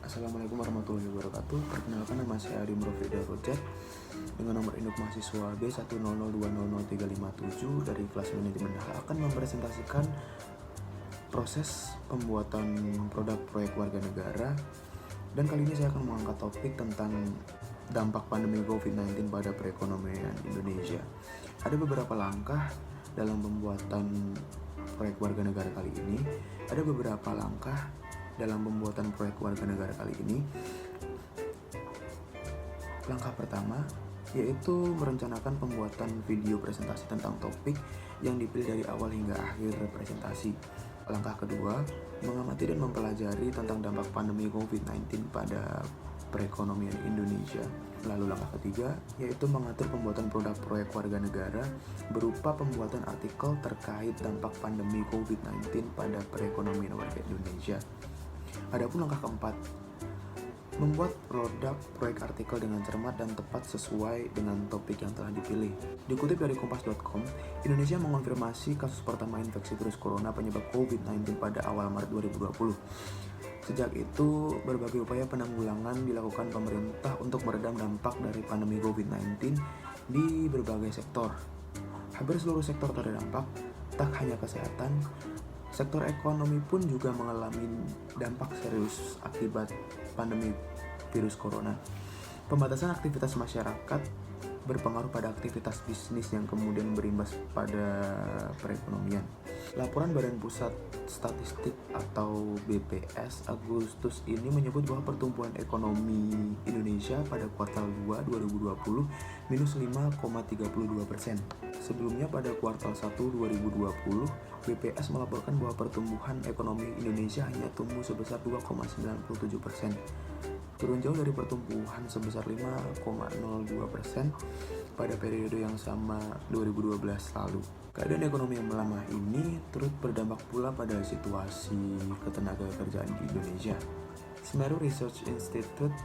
Assalamualaikum warahmatullahi wabarakatuh. Perkenalkan, nama saya Adim Rofida Rojat dengan nomor induk mahasiswa B100200357 dari kelas manajemen akan mempresentasikan proses pembuatan produk proyek warga negara. Dan kali ini saya akan mengangkat topik tentang dampak pandemi COVID-19 pada perekonomian Indonesia. Ada beberapa langkah dalam pembuatan proyek warga negara kali ini. Ada beberapa langkah dalam pembuatan proyek warga negara kali ini. Langkah pertama yaitu merencanakan pembuatan video presentasi tentang topik yang dipilih dari awal hingga akhir presentasi. Langkah kedua, mengamati dan mempelajari tentang dampak pandemi COVID-19 pada perekonomian Indonesia. Lalu langkah ketiga yaitu mengatur pembuatan produk proyek warga negara berupa pembuatan artikel terkait dampak pandemi COVID-19 pada perekonomian warga Indonesia. Adapun langkah keempat, membuat produk proyek artikel dengan cermat dan tepat sesuai dengan topik yang telah dipilih. Dikutip dari kompas.com, Indonesia mengonfirmasi kasus pertama infeksi virus corona penyebab COVID-19 pada awal Maret 2020. Sejak itu, berbagai upaya penanggulangan dilakukan pemerintah untuk meredam dampak dari pandemi COVID-19 di berbagai sektor. Hampir seluruh sektor terdampak, tak hanya kesehatan. Sektor ekonomi pun juga mengalami dampak serius akibat pandemi virus corona. Pembatasan aktivitas masyarakat berpengaruh pada aktivitas bisnis yang kemudian berimbas pada perekonomian. Laporan Badan Pusat Statistik atau BPS Agustus ini menyebut bahwa pertumbuhan ekonomi Indonesia pada kuartal 2 2020 minus 5,32%. Sebelumnya pada kuartal 1 2020, BPS melaporkan bahwa pertumbuhan ekonomi Indonesia hanya tumbuh sebesar 2,97%. Turun jauh dari pertumbuhan sebesar 5,02% pada periode yang sama 2012 lalu. Keadaan ekonomi yang melemah ini turut berdampak pula pada situasi ketenagakerjaan di Indonesia. Semeru Research Institute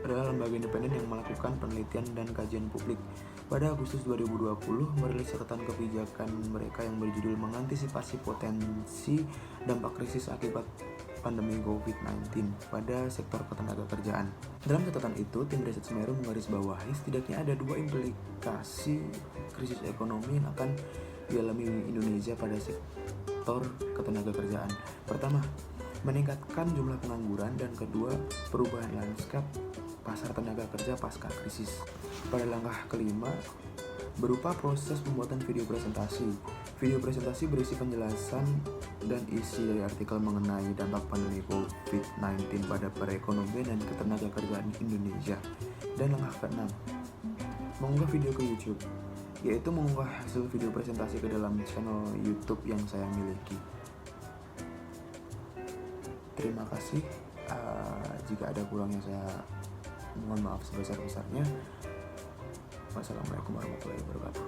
adalah lembaga independen yang melakukan penelitian dan kajian publik. Pada Agustus 2020, merilis catatan kebijakan mereka yang berjudul Mengantisipasi Potensi Dampak Krisis Akibat Pandemi COVID-19 pada sektor ketenagakerjaan. Dalam catatan itu, tim riset Semeru menggarisbawahi setidaknya ada dua implikasi krisis ekonomi yang akan dialami Indonesia pada sektor ketenagakerjaan. Pertama, meningkatkan jumlah pengangguran, dan kedua, perubahan lanskap pasar tenaga kerja pasca krisis. Pada langkah kelima, berupa proses pembuatan video presentasi. Video presentasi berisi penjelasan dan isi dari artikel mengenai dampak pandemi COVID-19 pada perekonomian dan ketenagakerjaan Indonesia. Dan langkah keenam, mengunggah video ke YouTube, yaitu mengunggah hasil video presentasi ke dalam channel YouTube yang saya miliki. Terima kasih. Jika ada kurangnya saya mohon maaf sebesar-besarnya. Wassalamualaikum warahmatullahi wabarakatuh.